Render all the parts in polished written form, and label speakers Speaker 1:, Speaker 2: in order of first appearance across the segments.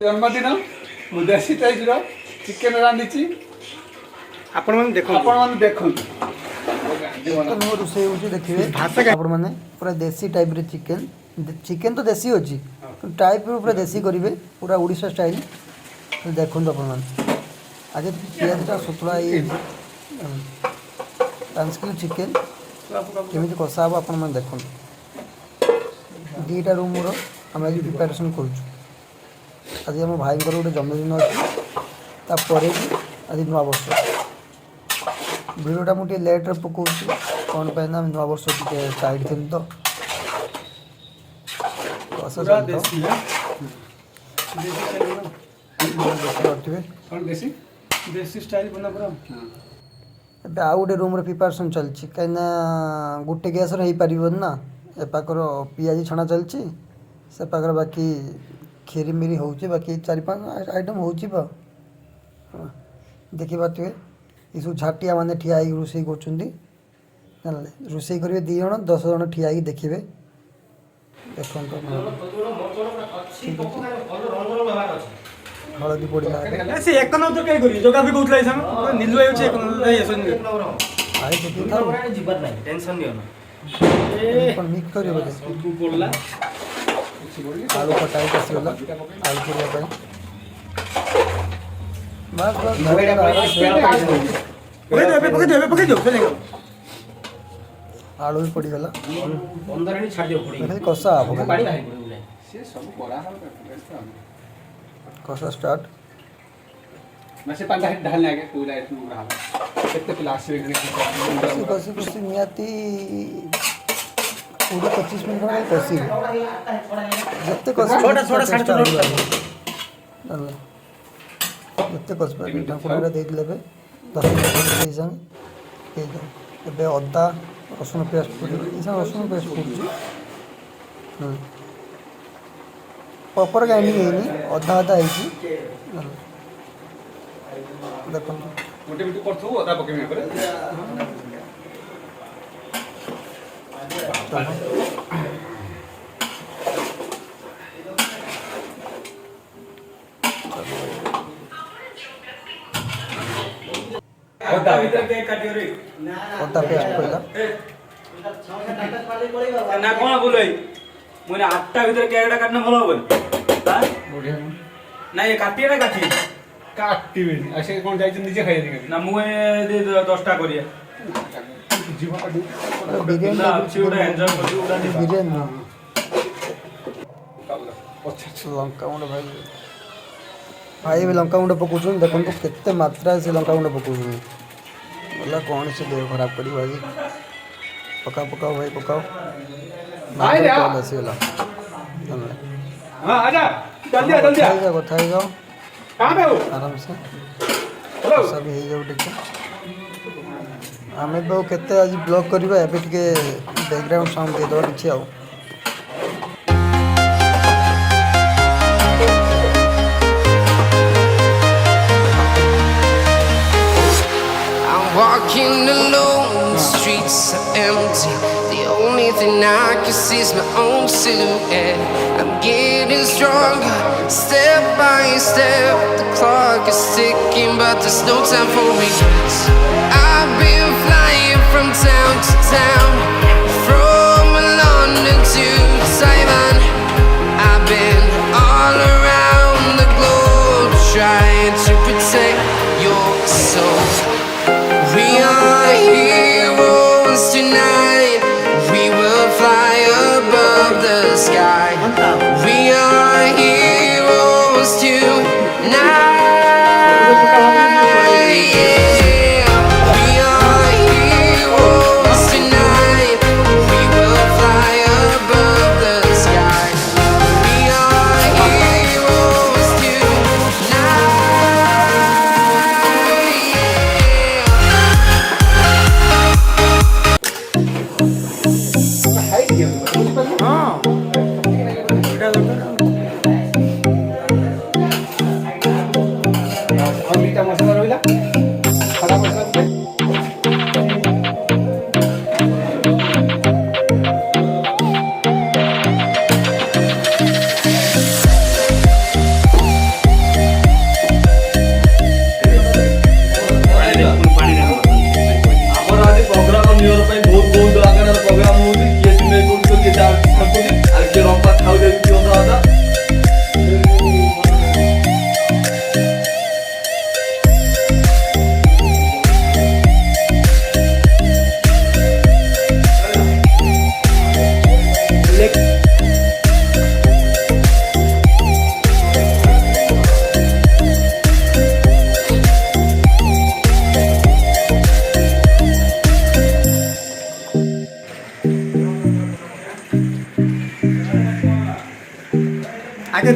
Speaker 1: जन्मदिन मु देसी टाइप चिकेन रांधि आपण मैंने देखो
Speaker 2: रोषे हो देखिए आपण मैंने पूरा देसी टाइप रे चिकेन चिकेन तो देसी अच्छी टाइप पूरा देसी करेंगे पूरा उड़ीसा स्टाइल देखो आपण मैंने आज पियाजटा सुतला ये 5 किलो चिकेन केमी कषा हम आपण मैंने देखो दीटा रूम आम आज प्रिपेरेसन करुँ आज आम भाई गोटे जन्मदिन अच्छी भी आज नुआ वर्ष भिडियोटा मुझे लेट्रे पकाऊँ कौन पे ना नुआ वर्ष टे साइड थी तो आउ गोटे रूम प्रिपेरेसन चलती कहीं गोटे गैस हो पार ना एपाकर पियाजी छणा चलती से पाकर बाकी खीरी मिरी हो बाकी 4-5 आइटम हो देखी पारे ये सब झाटिया मैंने ठिया रोषे कर रोषे करेंगे 2 जन 10 जन ठिया देखिए देख हलदी पड़ा मिक्स कर आलू कटाई आसगला आलू पड़ापी आलू भी पड़गला कषा कषा स्टार्ट कषि कषि निहाती 20-25 मिनट कषि जिते कषि ढाकुड़ा देदेले 10 मिनट संगे अदा रसुण पेस्ट पड़े रसुण पेस्ट पड़ू प्रॉपर ग्राइंडिंग है अधा अधा अदा पेस्ट पड़ला
Speaker 3: ना कोन बोलै मोने 8टा भीतर केकटा काटना भलो होबन
Speaker 1: बढ़िया
Speaker 3: ना ये काटिए ना काटी
Speaker 1: काटिबेनी असे कोन जाय निजे खाइ देनी
Speaker 3: ना मुए दे 10टा करिया
Speaker 2: बिरयानी लंका गुंड भाई भाई भी लंका गुंड पकाउछन देखो केते मात्रा से लंका गुंड पकाउछन बोला कौन से देह खराब करी भाई पकाओ पकाओ भाई पकाओ
Speaker 1: हां आजा जल्दी आ जल्दी आ
Speaker 2: कथा ही जाओ
Speaker 1: कहां पे हो
Speaker 2: आराम से सब हे जाओ ठीक आमे बहु केते आज ब्लॉग करबा एबे टिके बैकग्राउंड साउंड दे दो किछि आउ
Speaker 4: Walking alone, the streets are empty. The only thing I can see is my own silhouette. I'm getting stronger, step by step. The clock is ticking, but there's no time for regrets. I've been flying from town to town, from London to Taiwan. I've been all around the globe, trying to protect your soul. We are heroes tonight. We will fly above the sky. We are heroes tonight. Yeah. We are heroes tonight. We will fly above the sky. We are heroes tonight.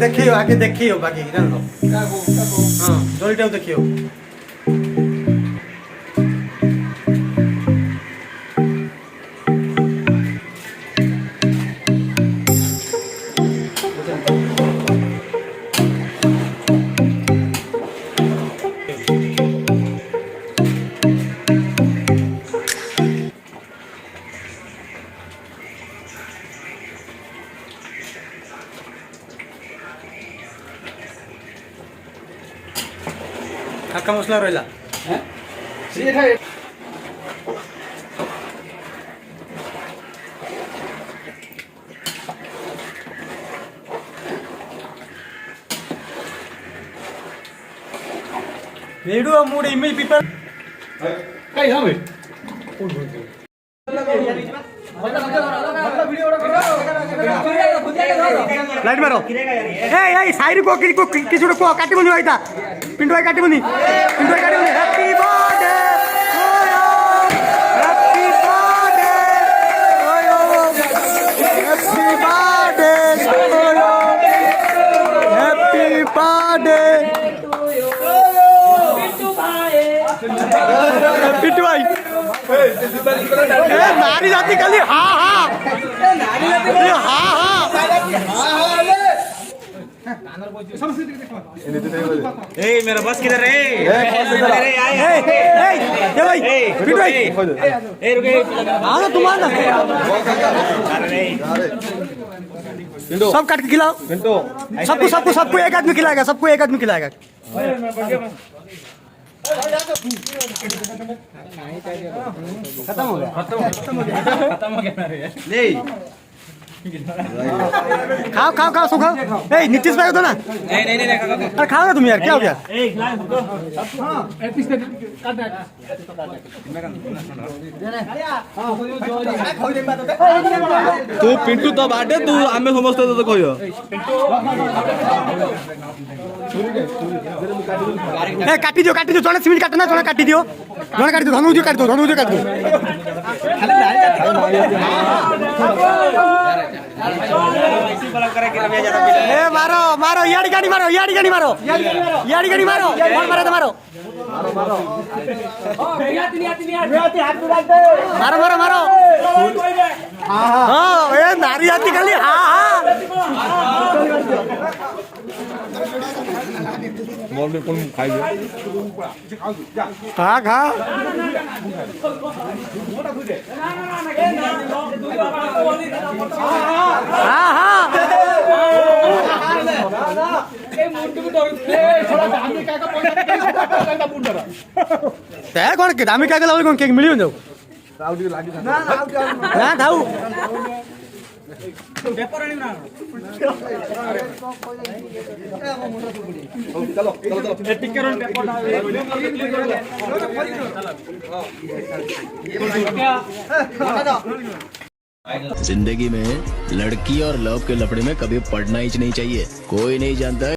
Speaker 2: देखियो आगे देखियो बाकी जान लो हां जोईटाও देखियो हाका मसला रहिला
Speaker 1: हैं सीधा
Speaker 2: वीडियो मूड इमेज पेपर
Speaker 1: कई हमें
Speaker 2: लाइट मारो ए साइड को किसी को काटी बनी आइता पिंटू भाई काटी बनी happy birthday happy birthday happy birthday happy birthday Pintu भाई नारी जाति खाली हाँ हाँ हाँ हाँ
Speaker 3: मेरा बस किधर है
Speaker 2: भाई पिंटू भाई
Speaker 3: रुके
Speaker 2: हाँ ना तुम्हारा सब काट के खिलाओ सबको एक आदमी खिलाएगा खत्म हो गया
Speaker 3: नहीं
Speaker 2: खाओ सो खाओ नीतीश भाई होता ना
Speaker 3: नहीं
Speaker 2: अरे खाओ ना तुम यार क्या हो गया
Speaker 5: तू पिंटू तो बाटे तू आमे समस्त तो कहियो
Speaker 2: काटी दियो जने सिमिट काटना जने काटी दियो धनु काट दो मारो याड़ी गाड़ी मारो कौन मारे तो मारो मारो हाँ ये नारी जाती खाली हाँ खा कौन के दामी क्या कौन केक मिली जाऊ ना खाऊ
Speaker 6: जिंदगी में लड़की और लव के लफड़े में कभी पड़ना ही नहीं चाहिए। कोई नहीं जानता